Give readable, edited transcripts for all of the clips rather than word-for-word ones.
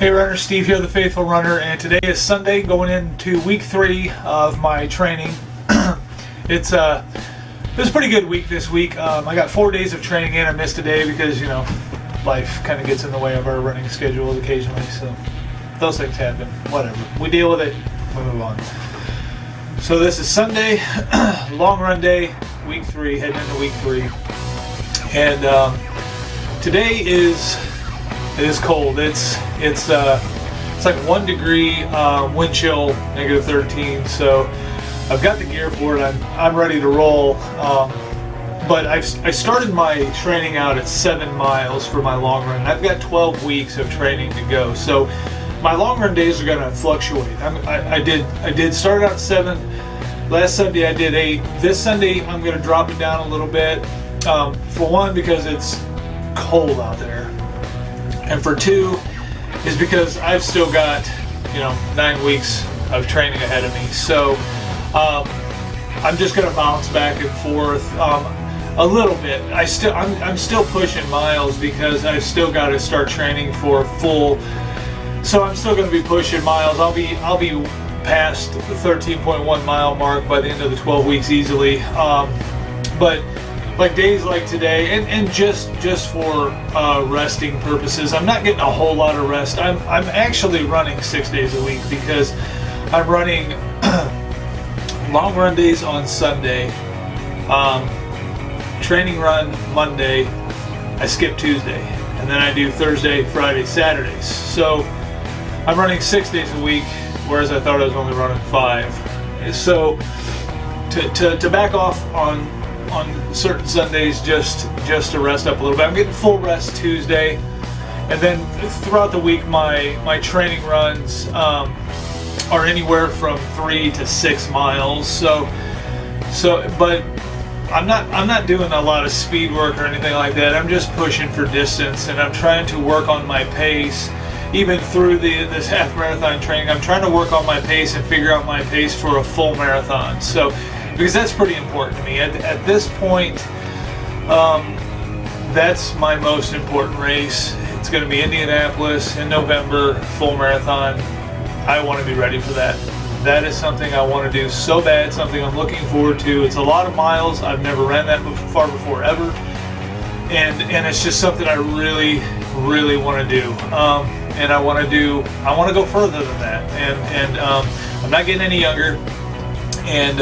Hey runner, Steve here, the Faithful Runner, and today is Sunday, going into week 3 of my training. It was a pretty good week this week. I got 4 days of training in. I missed a day because, life kind of gets in the way of our running schedules occasionally, so those things happen. Whatever. We deal with it, we move on. So this is Sunday, long run day, week 3, heading into week 3. And today it is cold. It's like 1 degree, wind chill, negative 13. So I've got the gear for it. I'm ready to roll. But I started my training out at 7 miles for my long run. I've got 12 weeks of training to go. So my long run days are going to fluctuate. I did start out at 7. Last Sunday I did 8. This Sunday I'm going to drop it down a little bit. For one, because it's cold out there. And for 2, is because I've still got 9 weeks of training ahead of me. So I'm just going to bounce back and forth a little bit. I'm still pushing miles because I've still got to start training for full. So I'm still going to be pushing miles. I'll be past the 13.1 mile mark by the end of the 12 weeks easily. But like days like today, and just for resting purposes, I'm not getting a whole lot of rest. I'm actually running 6 days a week because I'm running long run days on Sunday, training run Monday, I skip Tuesday, and then I do Thursday, Friday, Saturdays. So I'm running 6 days a week, whereas I thought I was only running 5. So to back off on certain Sundays just to rest up a little bit. I'm getting full rest Tuesday, and then throughout the week my training runs are anywhere from 3 to 6 miles. So but I'm not doing a lot of speed work or anything like that. I'm just pushing for distance, and I'm trying to work on my pace. Even through this half marathon training, I'm trying to work on my pace and figure out my pace for a full marathon. So because that's pretty important to me. At this point, that's my most important race. It's going to be Indianapolis in November, full marathon. I want to be ready for that. That is something I want to do so bad, something I'm looking forward to. It's a lot of miles. I've never ran that far before ever. And it's just something I really, really want to do. And I want to go further than that. And I'm not getting any younger. And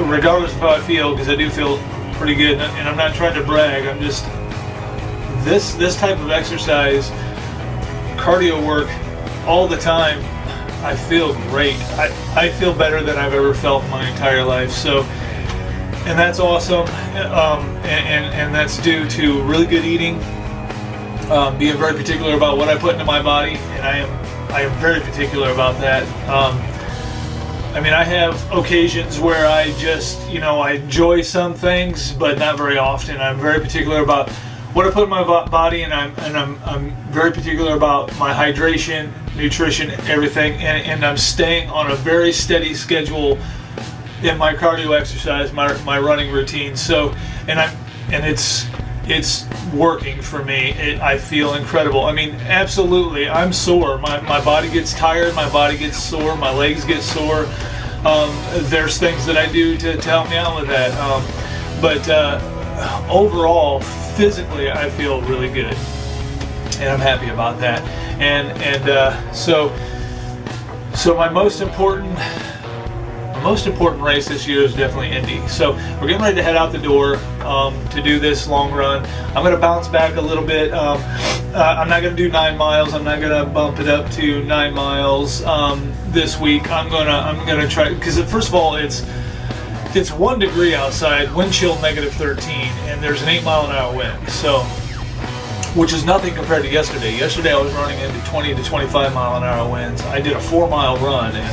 regardless of how I feel, because I do feel pretty good, and I'm not trying to brag, I'm just, this type of exercise, cardio work all the time, I feel great. I feel better than I've ever felt in my entire life. So, and that's awesome, and that's due to really good eating, being very particular about what I put into my body, and I am very particular about that. I have occasions where I just, I enjoy some things, but not very often. I'm very particular about what I put in my body, and I'm very particular about my hydration, nutrition, everything, and I'm staying on a very steady schedule in my cardio exercise, my running routine. So, and it's working for me. I feel incredible. Absolutely, I'm sore. My body gets tired, my body gets sore, my legs get sore. There's things that I do to help me out with that. But overall, physically, I feel really good, and I'm happy about that. So my most important race this year is definitely Indy. So we're getting ready to head out the door to do this long run. I'm going to bounce back a little bit. I'm not going to do 9 miles. I'm not going to bump it up to 9 miles this week. I'm gonna try, because first of all, it's 1 degree outside, wind chill negative 13, and there's an 8-mile-an-hour wind. So, which is nothing compared to yesterday. Yesterday I was running into 20 to 25 mile-an-hour winds. I did a 4-mile run, and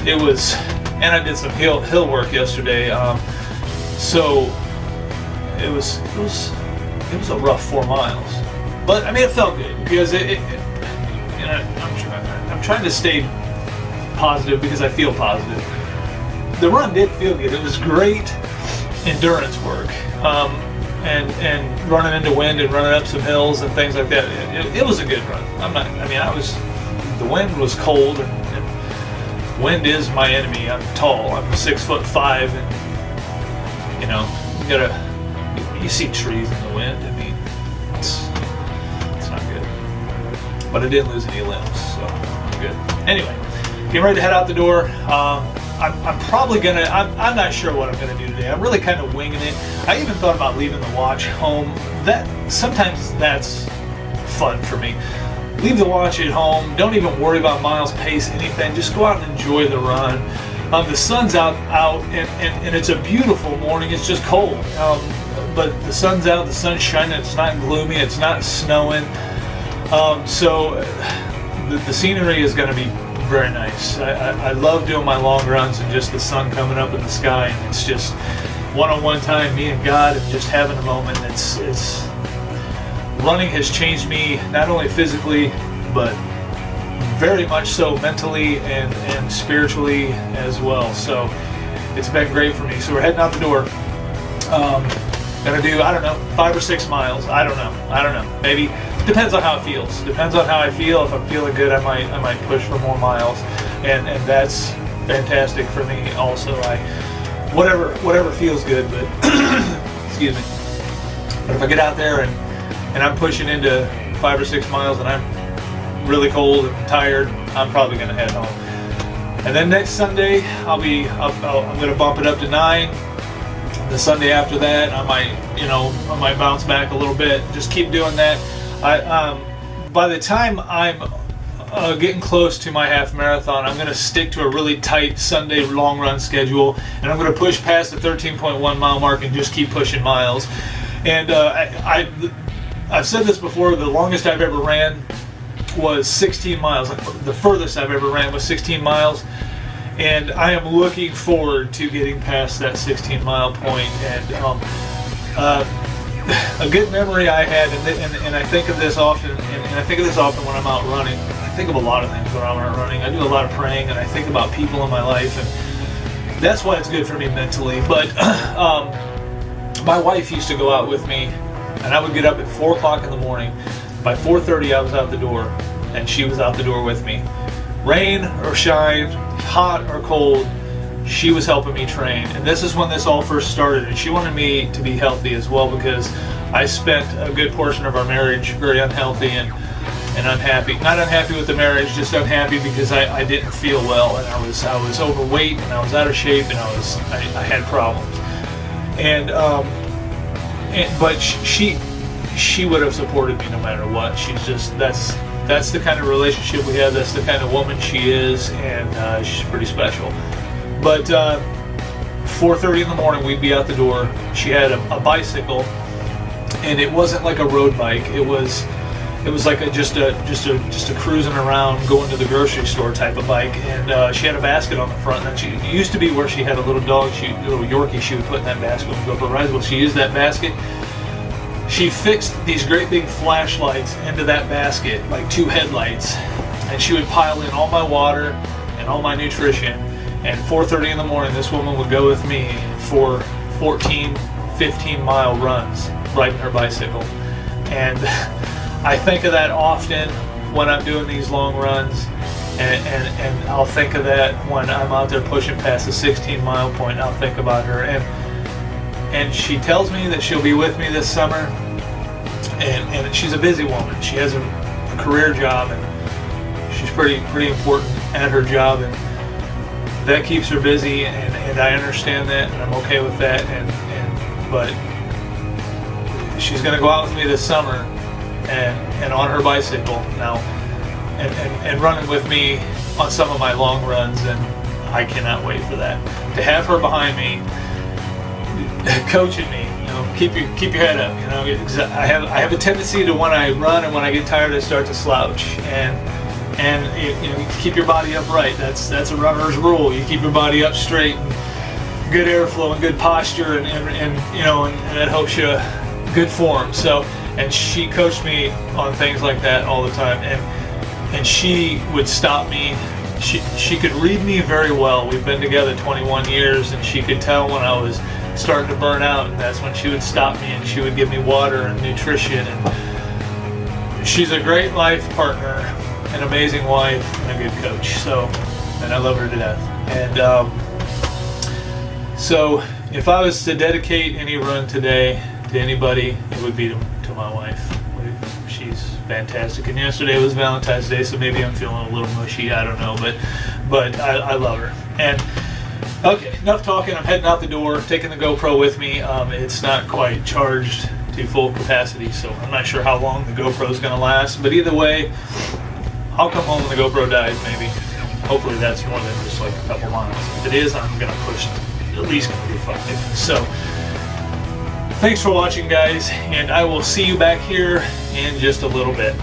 it was, and I did some hill work yesterday. So it was a rough 4 miles, but it felt good because I'm trying to stay positive because I feel positive. The run did feel good. It was great endurance work. and running into wind and running up some hills and things like that. It was a good run. The wind was cold, and wind is my enemy. I'm tall. I'm 6'5", and you see trees in the wind. I mean, it's not good. But I didn't lose any limbs, so I'm good. Anyway, getting ready to head out the door. I'm probably gonna. I'm not sure what I'm gonna do today. I'm really kind of winging it. I even thought about leaving the watch home. Sometimes that's fun for me. Leave the watch at home. Don't even worry about miles, pace, anything. Just go out and enjoy the run. The sun's out, and it's a beautiful morning. It's just cold, but the sun's out. The sun's shining. It's not gloomy. It's not snowing. So the scenery is going to be very nice. I love doing my long runs and just the sun coming up in the sky. And it's just one-on-one time, me and God, and just having a moment. It's running has changed me, not only physically, but very much so mentally and spiritually as well. So it's been great for me. So we're heading out the door. Gonna do, 5 or 6 miles. I don't know. Maybe, depends on how it feels. Depends on how I feel. If I'm feeling good, I might push for more miles. And that's fantastic for me also. Whatever feels good, but excuse me. But if I get out there and I'm pushing into 5 or 6 miles and I'm really cold and tired, I'm probably going to head home. And then next Sunday, I'm going to bump it up to 9. The Sunday after that, I might bounce back a little bit. Just keep doing that. By the time I'm getting close to my half marathon, I'm going to stick to a really tight Sunday long run schedule, and I'm going to push past the 13.1 mile mark and just keep pushing miles. And I've said this before, the longest I've ever ran was 16 miles. The furthest I've ever ran was 16 miles. And I am looking forward to getting past that 16 mile point. And a good memory I had, and I think of this often, and I think of this often when I'm out running. I think of a lot of things when I'm out running. I do a lot of praying, and I think about people in my life, and that's why it's good for me mentally. But my wife used to go out with me, and I would get up at 4 o'clock in the morning. By 4:30, I was out the door, and she was out the door with me. Rain or shine, hot or cold, she was helping me train. And this is when this all first started, and she wanted me to be healthy as well, because I spent a good portion of our marriage very unhealthy and unhappy. Not unhappy with the marriage, just unhappy because I didn't feel well, and I was overweight, and I was out of shape, and I had problems. But she would have supported me no matter what. She's just, that's the kind of relationship we have. That's the kind of woman she is, and she's pretty special. But 4:30 in the morning, we'd be out the door. She had a bicycle, and it wasn't like a road bike. It was like just a cruising around, going to the grocery store type of bike. And she had a basket on the front. And it used to be where she had a little dog, a little Yorkie, she would put in that basket and go for rides. Well, she used that basket. She fixed these great big flashlights into that basket, like 2 headlights, and she would pile in all my water and all my nutrition. And 4:30 in the morning, this woman would go with me for 14, 15 mile runs riding her bicycle. And I think of that often when I'm doing these long runs, and I'll think of that when I'm out there pushing past the 16 mile point. I'll think about her, and she tells me that she'll be with me this summer, and she's a busy woman. She has a career job, and she's pretty important at her job, and that keeps her busy, and I understand that, and I'm okay with that, but she's going to go out with me this summer, and on her bicycle now, and running with me on some of my long runs, and I cannot wait for that. To have her behind me, coaching me, keep your head up. I have a tendency to, when I run and when I get tired, I start to slouch, and you keep your body upright. That's a runner's rule. You keep your body up straight, and good airflow and good posture, and that helps you good form. So, and she coached me on things like that all the time, and she would stop me. She could read me very well. We've been together 21 years, and she could tell when I was starting to burn out, and that's when she would stop me and she would give me water and nutrition. And she's a great life partner, an amazing wife, and a good coach. So, and I love her to death. And so if I was to dedicate any run today to anybody, it would be to my wife. She's fantastic. And yesterday was Valentine's Day, so maybe I'm feeling a little mushy, I don't know, but I love her. And okay, enough talking. I'm heading out the door, taking the GoPro with me. It's not quite charged to full capacity, so I'm not sure how long the GoPro is going to last, but either way, I'll come home when the GoPro dies, maybe. Hopefully that's more than just like a couple miles. If it is, I'm going to push at least going to do 5. So thanks for watching, guys, and I will see you back here in just a little bit.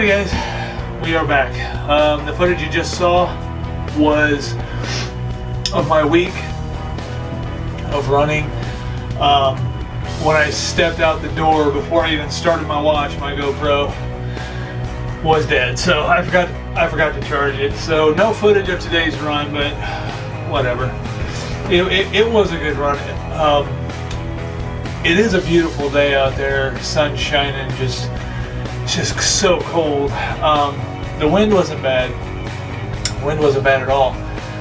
Alrighty guys, we are back. The footage you just saw was of my week of running. When I stepped out the door, before I even started my watch, my GoPro was dead, so I forgot to charge it. So no footage of today's run, but whatever. It was a good run. It is a beautiful day out there, sun shining, just so cold. The wind wasn't bad. Wind wasn't bad at all.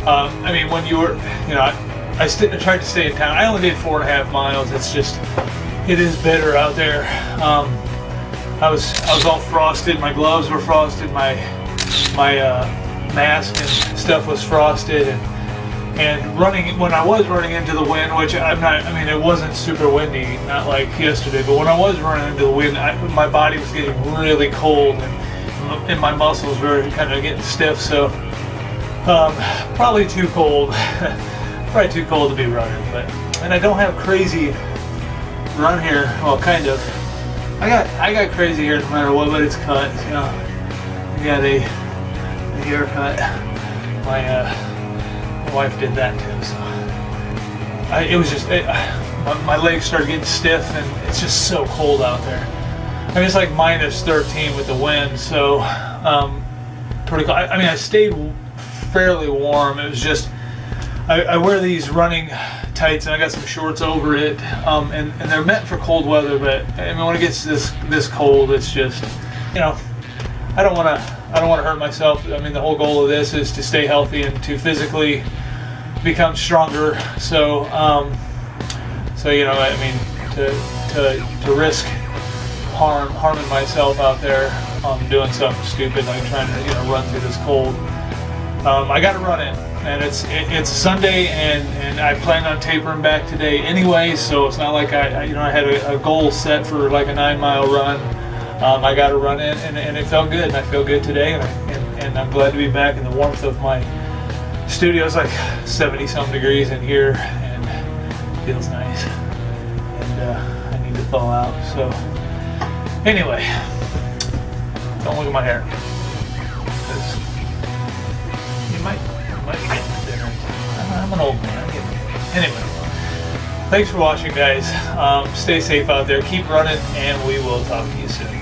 I mean, when you were, I tried to stay in town. I only did 4.5 miles. It is bitter out there. I was all frosted. My gloves were frosted. My mask and stuff was frosted. And running, when I was running into the wind, which it wasn't super windy, not like yesterday, but when I was running into the wind, my body was getting really cold and my muscles were kind of getting stiff, so probably too cold. Probably too cold to be running, and I don't have crazy run hair, well, kind of. I got crazy hair no matter what, but it's cut, I got a haircut. My wife did that too, so it was just my legs started getting stiff, and it's just so cold out there. I mean, it's like minus 13 with the wind, so pretty cold. I mean, I stayed fairly warm. It was just I wear these running tights, and I got some shorts over it, and they're meant for cold weather. But I mean, when it gets this cold, it's just, I don't want to hurt myself. I mean, the whole goal of this is to stay healthy and to physically become stronger. So, I mean, to risk harming myself out there, doing something stupid like trying to run through this cold. I got to run it, and it's Sunday, and I plan on tapering back today anyway. So it's not like I had a goal set for like a 9-mile run. I got to run it, and it felt good, and I feel good today, and I'm glad to be back in the warmth of my studio. It's like 70-some degrees in here, and it feels nice, and I need to thaw out. So anyway, don't look at my hair, because you might be getting thinner. I'm an old man. Anyway, thanks for watching, guys. Stay safe out there. Keep running, and we will talk to you soon.